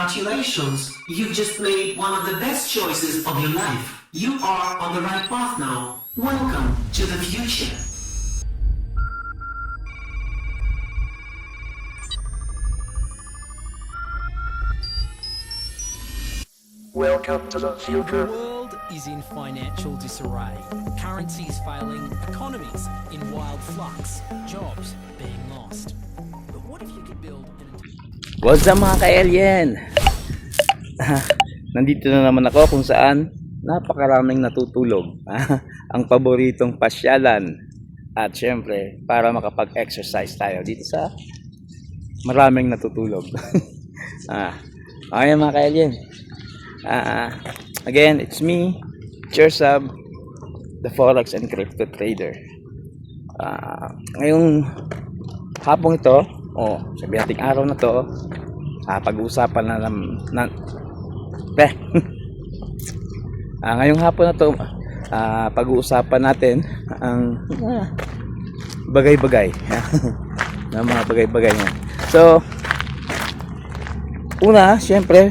Congratulations! You've just made one of the best choices of your life. You are on the right path now. Welcome to the future. Welcome to the The future. world is in financial disarray. Currencies failing, economies in wild flux, jobs being lost. But what if you could build an What's up mga ka-alien? Nandito na naman ako kung saan napakaraming natutulog. Ang paboritong pasyalan. At syempre, para makapag-exercise tayo dito sa maraming natutulog. Okay mga ka-alien. Again, it's me, Chersab, the Forex and Crypto Trader. Ngayong hapong ito, sabi nating araw na to, pag-uusapan ngayong hapon na to, pag-uusapan natin ang bagay-bagay ng mga bagay-bagay niya. So, una, syempre,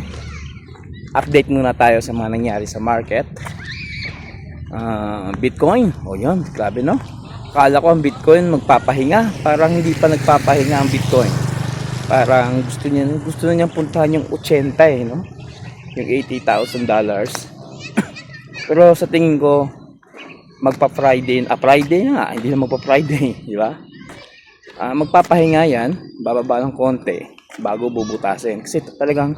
update muna tayo sa mga nangyari sa market. Bitcoin, yun, grabe no. Akala ko ang Bitcoin magpapahinga, parang hindi pa nagpapahinga ang Bitcoin. Parang gusto na niyang puntahan yung 80 no? Yung $80,000. Pero sa tingin ko magpa-Friday, Friday na nga, hindi na magpa-Friday, di ba? Magpapahinga yan, bababa ng konti bago bubutasin. Kasi talagang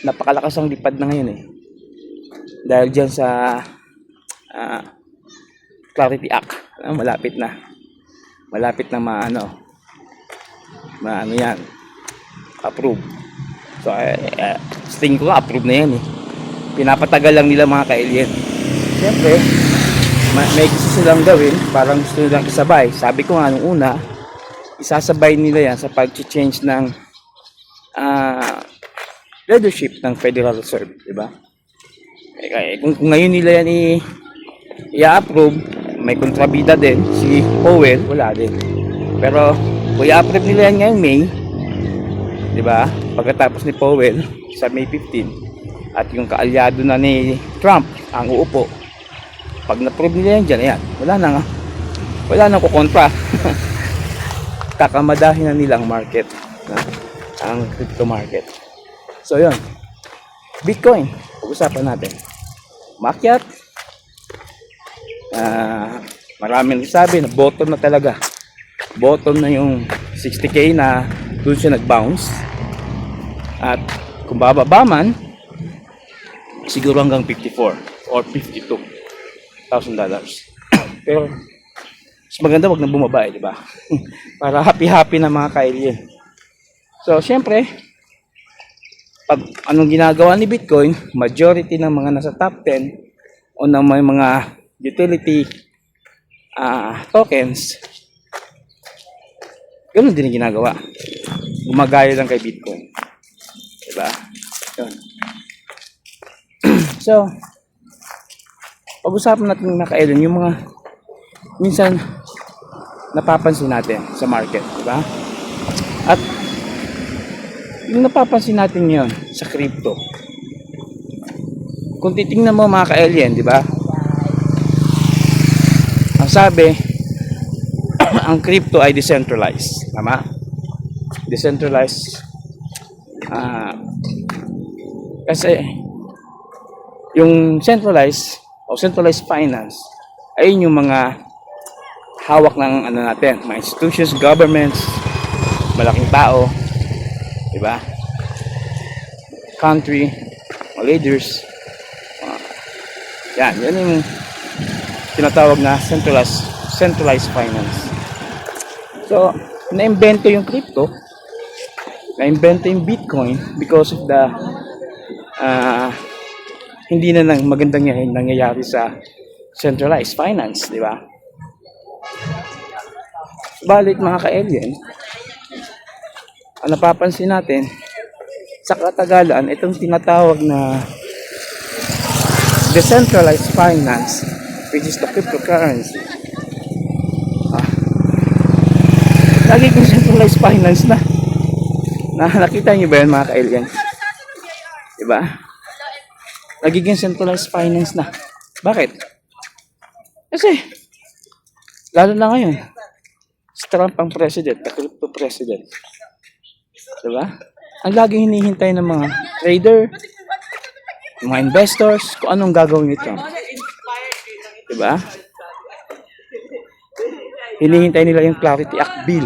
napakalakas ang lipad na ngayon dahil dyan sa Clarity Act. Malapit na maano yan, approve. So tingin ko approve na yan pinapatagal lang nila mga ka-alien. Siyempre may gusto silang gawin, parang gusto nilang isabay. Sabi ko nga nung una, isasabay nila yan sa pag-change ng leadership ng Federal Reserve, di ba? Kung ngayon nila yan i-approve, may kontrabida din si Powell, wala din. Pero kung i-approve nila yan ngayon May, di ba? Pagkatapos ni Powell sa May 15 at yung kaalyado na ni Trump ang uupo, pag na-approve nila yan dyan, ayan, wala nang kukontra. Kakamadahin na nilang market, ang crypto market. So yun, Bitcoin, pag-usapan natin. Makyat, maraming sabi na bottom na talaga. Bottom na yung 60k na doon siya nag-bounce. At kung bababa man, siguro hanggang 54 or $52,000. Pero mas maganda wag na bumaba, di ba? Para happy-happy na mga ka-alien. So syempre, pag anong ginagawa ni Bitcoin, majority ng mga nasa top 10 o ng mga utility tokens, ganun din yung ginagawa. Gumagaya lang kay Bitcoin, diba? So pag-usapan natin mga ka-alien yung mga minsan napapansin natin sa market, diba? At yung napapansin natin ngayon sa crypto, kung titingnan mo mga ka-alien, di ba? Ang sabi, ang crypto ay decentralized, tama? Decentralized. Kasi yung centralized o centralized finance ay yung mga hawak ng natin, mga institutions, governments, malaking tao, diba? Country, leaders, yan yung tinatawag na centralized finance. So na-invento yung crypto, na-invento yung Bitcoin because of the hindi na nang magandang nangyayari sa centralized finance, di ba? Balik mga ka-alien, ang napapansin natin sa katagalan, itong tinatawag na decentralized finance, which is the cryptocurrency, lagi kong centralized finance na nakita niyo ba yan mga ka-alien? Diba? Nagiging centralized finance na. Bakit? Kasi, lalo na ngayon, si Trump ang president, the crypto president. Diba? Ang laging hinihintay ng mga trader, ng mga investors, kung anong gagawin ni Trump. Diba? Hinihintay nila yung Clarity Act Bill.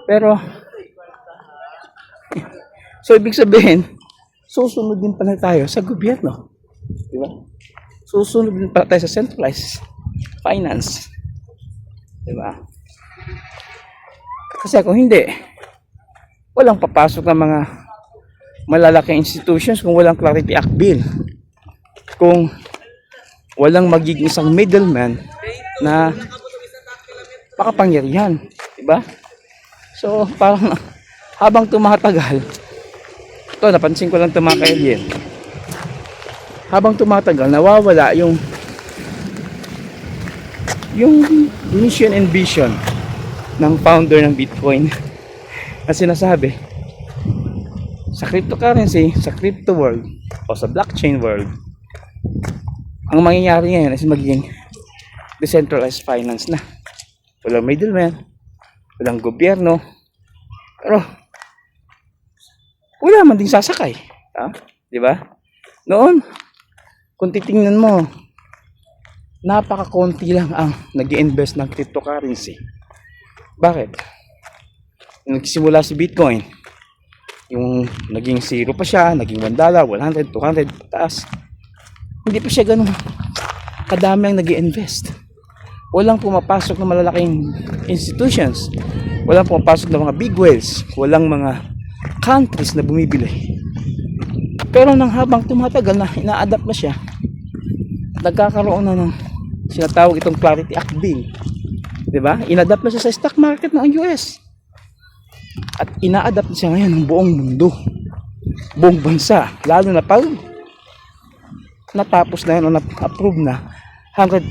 Pero, so ibig sabihin, susunod din pala tayo sa gobyerno. Diba? Susunod din pala tayo sa centralized finance. Diba? Kasi kung hindi, walang papasok ng mga malalaking institutions kung walang Clarity Act Bill. Kung walang magiging isang middleman na makapangyarihan. Diba? So, parang habang tumatagal, ito, napansin ko lang ito mga ka-alien. Habang tumatagal, nawawala yung mission and vision ng founder ng Bitcoin na sinasabi sa cryptocurrency, sa crypto world o sa blockchain world, ang mangyayari ngayon is magiging decentralized finance na. Walang middleman, walang gobyerno, pero wala man din sasakay. Di ba? Noon, kung titingnan mo, napaka-konti lang ang nag-i-invest ng cryptocurrency. Bakit? Nagsimula si Bitcoin, yung naging 0 pa siya, naging $1, 100, 200, taas. Hindi pa siya ganun kadami ang nag-i-invest. Walang pumapasok na malalaking institutions. Walang pumapasok na mga big whales. Walang mga countries na bumibili. Pero nang habang tumatagal na ina-adapt na siya, nagkakaroon na ng sinatawag itong Clarity Act Bill. Diba? Ina-adapt na siya sa stock market ng US. At ina-adapt na siya ngayon ng buong mundo. Buong bansa. Lalo na pag natapos na yun o na-approve na 100%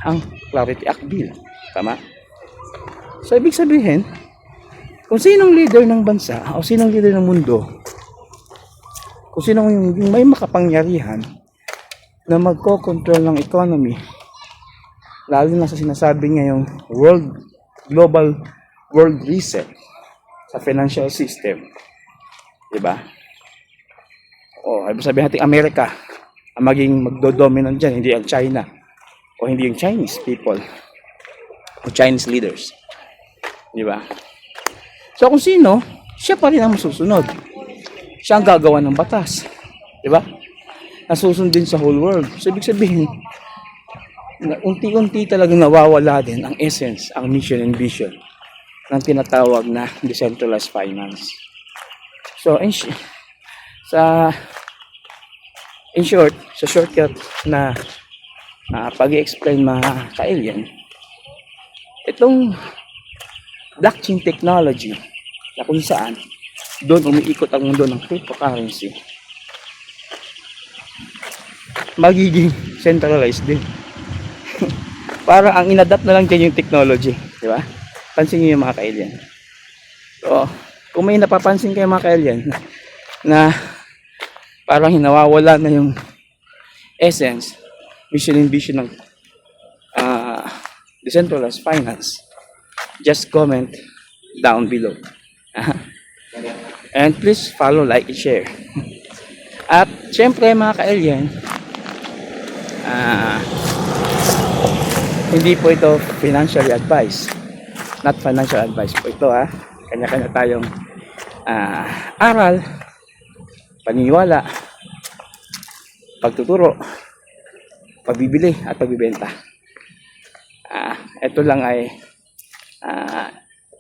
ang Clarity Act Bill. Tama? So, ibig sabihin, kung sinong leader ng bansa o sinong leader ng mundo, kung sinong yung may makapangyarihan na magko-control ng economy, lalo na sa sinasabi ngayong global world reset sa financial system. Diba? O, ibig sabihin natin Amerika ang maging magdodominant dyan, hindi ang China o hindi yung Chinese people o Chinese leaders. Diba? So kung sino, siya pa rin ang masusunod. Siya ang gagawa ng batas. Diba? Nasusundin sa whole world. So ibig sabihin, unti-unti talagang nawawala din ang essence, ang mission and vision ng tinatawag na decentralized finance. So in short, sa shortcut na pag-i-explain mga ka-alien, itong blockchain technology na kung saan doon umiikot ang mundo ng cryptocurrency, magiging centralized din. Para ang inadapt na lang dyan yung technology, di ba? Pansin niyo yung mga ka-alien. So, kung may napapansin kayo mga ka-alien na parang hinawawala na yung essence, mission and vision ng decentralized finance, just comment down below. And please follow, like, and share. At syempre mga ka-alien, hindi po ito financial advice. Not financial advice po ito ha. Kanya-kanya tayong aral, paniniwala, pagtuturo, pagbibili at pagbibenta. Ito lang ay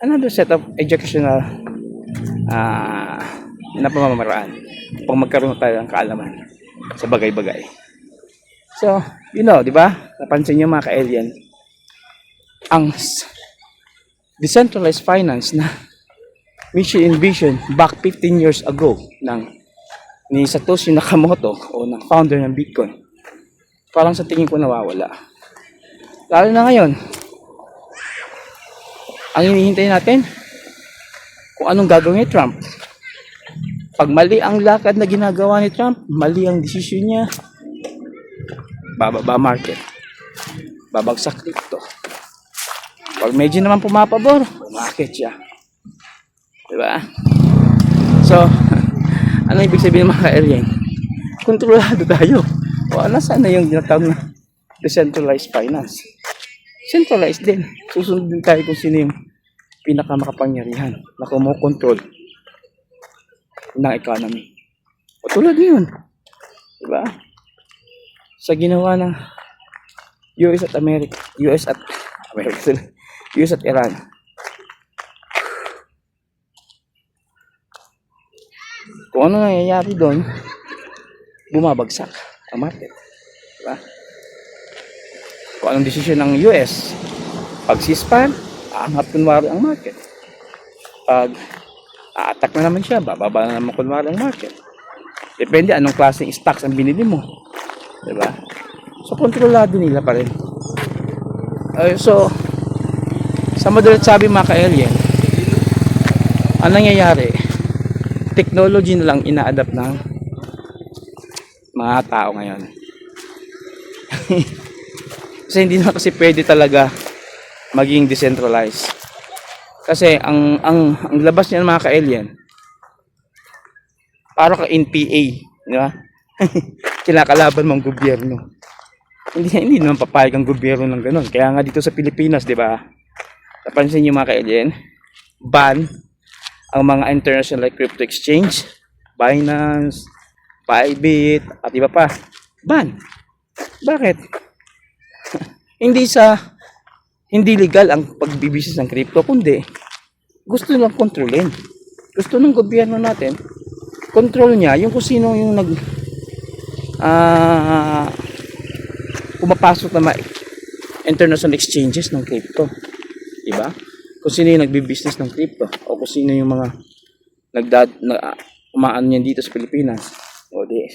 another set of educational na pamamaraan upang magkaroon tayo ng kaalaman sa bagay-bagay. So, you know, di ba? Napansin niyo mga ka-alien, ang decentralized finance na mission and vision back 15 years ago ni Satoshi Nakamoto o ng founder ng Bitcoin, parang sa tingin ko nawawala. Lalo na ngayon, ang hinihintay natin kung anong gagawin ni Trump. Pag mali ang lakad na ginagawa ni Trump, mali ang desisyon niya, bababa market. Babagsak crypto. Pag medyo naman pumapabor, market siya. Diba? So, ano ibig sabihin mga ka-alien? Kontrolado tayo. O nasaan na yung ginatawag na decentralized finance? Centralized din. Susunod din tayo kung sino yung pinakamakapangyarihan na kumokontrol ng economy. O tulad yun. Diba? Sa ginawa ng US at America. US at Iran. Kung ano nangyayari doon, bumabagsak ang market. Diba? Kung anong desisyon ng US, pag ceasefire, aangat kunwari ang market. Pag a-attack na naman siya, bababa na naman kunwari ang market. Depende anong klaseng stocks ang binili mo. Diba? So, kontrolado nila pa rin. So, sa madalat sabi mga ka-alien, ang nangyayari, technology na lang ina-adapt ng mga tao ngayon. Kasi hindi na kasi pwede talaga maging decentralized. Kasi ang labas niyan mga ka-alien, para ka NPA, di ba? Kinakalaban mong gobyerno. Hindi naman papayag ang gobyerno ng ganun. Kaya nga dito sa Pilipinas, di ba? Napansin niyo mga ka-alien, ban ang mga international crypto exchange, Binance, Bybit, at iba pa. Ban. Bakit? Hindi legal ang pagbibisis ng crypto, kundi gusto nilang kontrolin. Gusto ng gobyerno natin, control niya yung kung sino yung pumapasok na international exchanges ng crypto. Diba? Kung sino yung nagbi-business ng crypto o kung sino yung mga umaan niyan dito sa Pilipinas. O di,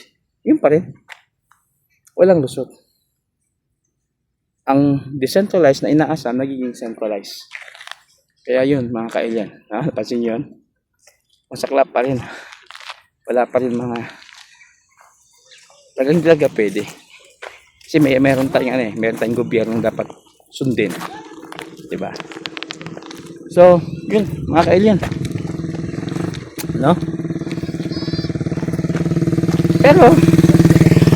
yun pa rin. Walang lusot. Ang decentralized na inaasam nagiging centralized. Kaya yun mga ka-alien. Napansin yun? Masaklap pa rin. Wala pa rin mga talaga pwede. Kasi meron tayong gobyerno dapat sundin. Diba? So, yun, mga ka-alien. No? Pero,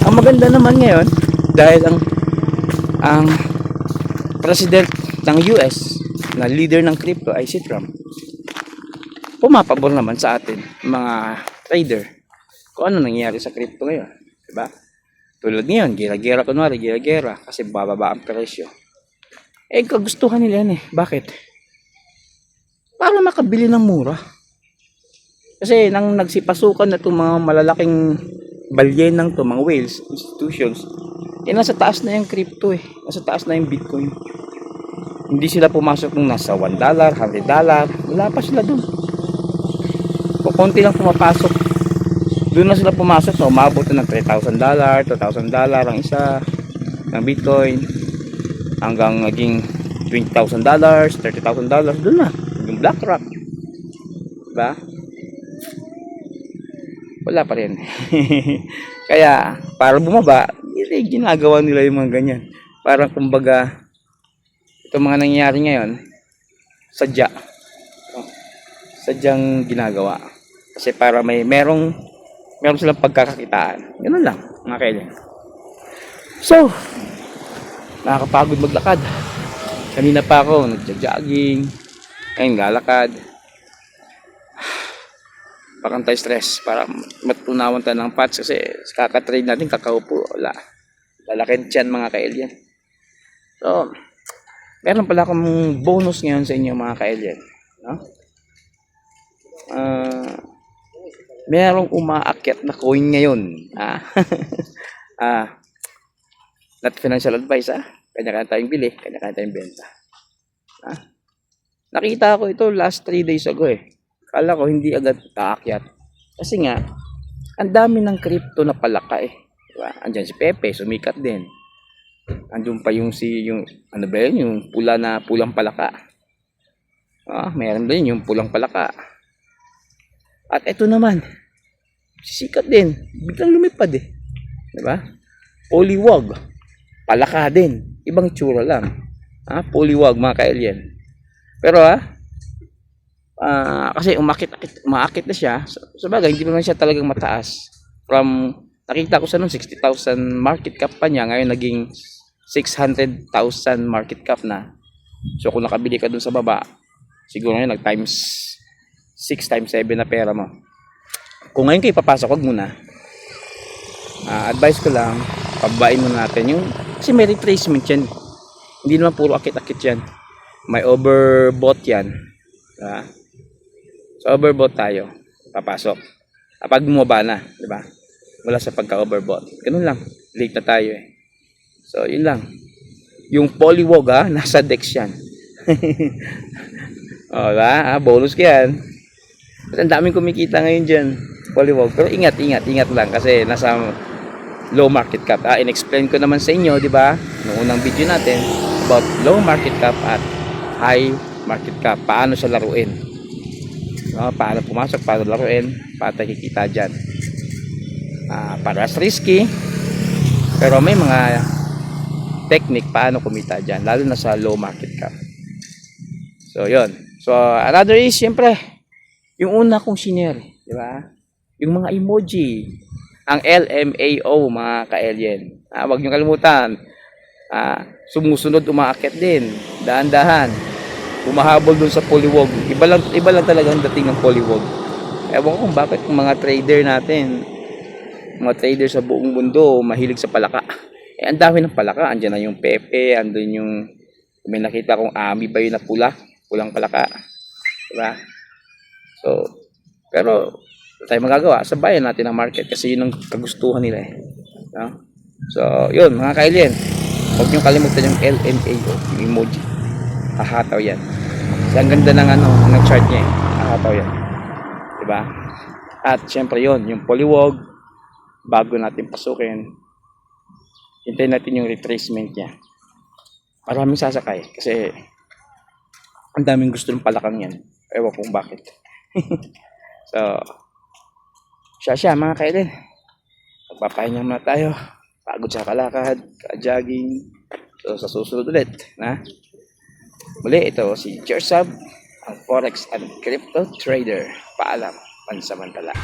ang maganda naman ngayon, dahil ang president ng US, na leader ng crypto ay si Trump, pumapabor naman sa atin, mga trader, kung ano nangyayari sa crypto ngayon. Diba? Tulad ngayon, gira-gira kunwari, gira-gira, kasi bababa ang presyo. Kagustuhan nila yan eh. Bakit? Para makabili ng mura. Kasi nang nagsipasukan na itong mga malalaking balyenang to, mga whales, institutions, nasa taas na yung crypto eh. Nasa taas na yung Bitcoin. Hindi sila pumasok nung nasa $1, $100. Wala pa sila dun. Kung konti lang pumapasok, doon na sila pumasok. So, umabot na ng $3,000, $2,000 ang isa ng Bitcoin. Hanggang naging $20,000, $30,000, doon na. Yung BlackRock. Diba? Wala pa rin. Kaya, para bumaba, ginagawa nila yung mga ganyan. Parang kumbaga, itong mga nangyayari ngayon, sadyang ginagawa. Kasi para meron silang pagkakakitaan. Ganun lang, mga kailan. So, nakakapagod maglakad. Kanina pa ako, nagja-jogging. Ngayon, lalakad. Pakantay stress para matunawan tayo ng patch kasi kakatrade natin kakaupo. Wala. Lalakad dyan mga ka-alien. So, meron pala akong bonus ngayon sa inyo mga ka-alien. No? Merong umaakyat na coin ngayon. Not financial advice Kanya-kanya tayong bili, kanya-kanya tayong benta. Nakita ko ito last 3 days ago eh. Kala ko hindi agad kaakyat. Kasi nga, ang dami ng crypto na palaka eh. Diba? Andyan si Pepe, sumikat din. Andun pa yung ano ba yun? Yung pulang palaka. Meron din yung pulang palaka. At ito naman, Sisikat din. Biglang lumipad eh. Diba? Polywog. Palaka din. Ibang tsura lang. Polywog mga ka-alien. Pero kasi umaakit na siya. Sa bagay, hindi naman siya talagang mataas. From, nakita ko sa noon, 60,000 market cap pa niya. Ngayon naging 600,000 market cap na. So kung nakabili ka dun sa baba, siguro ngayon nag times 6 times 7 na pera mo. Kung ngayon kayo papasok, wag muna. Advice ko lang, pababain muna natin yung, kasi may retracement yan. Hindi naman puro akit-akit yan. May overbought yan. So overbought tayo, papasok. Kapag bumaba na, di ba? Wala sa pagka-overbought. Ganun lang, late na tayo eh. So yun lang. Yung polywog nasa DEX yan. Bonus ka yan. At ang daming kumikita ngayon dyan, polywog. Pero ingat lang kasi nasa low market cap. In-explain ko naman sa inyo, di ba? Noong unang video natin about low market cap at high market cap. Paano siya laruin? Paano pumasok, paano laruin, paano tayo kikita dyan. Paras risky, pero may mga technique paano kumita dyan, lalo na sa low market cap. So, yun. So, another is, siyempre, yung una kong share, di ba? Yung mga emoji, ang LMAO, mga ka-alien. Huwag nyo kalimutan. Sumusunod, umaakit din. Dahan-dahan. Umahabol dun sa polywog. Iba lang talaga ang dating ng polywog. Ewan ko kung bakit yung mga trader natin, mga trader sa buong mundo, mahilig sa palaka. Ang dami ng palaka. Andyan na yung Pepe, andun yung, may nakita kong Ami ba yun na pulang palaka. Diba? So, pero, tayo magagawa. Sabayan natin ang market kasi yun ang kagustuhan nila eh. So, yun, mga ka-alien. Huwag nyo kalimutan yung LMAO, yung emoji. Hahataw yan. Kasi ang ganda ng ng chart niya eh. Hahataw yan. Diba? At syempre yun, yung polywog, bago natin pasukin, hintayin natin yung retracement niya. Maraming sasakay kasi ang daming gusto ng palakang yan. Ewan kung bakit. So, siya mga kailin. Magpapahinga muna tayo. Pagod sa kalakad, ka-jogging. So, sa susunod ulit. Muli, ito si Jersab, ang Forex and Crypto Trader. Paalam, pansamantala.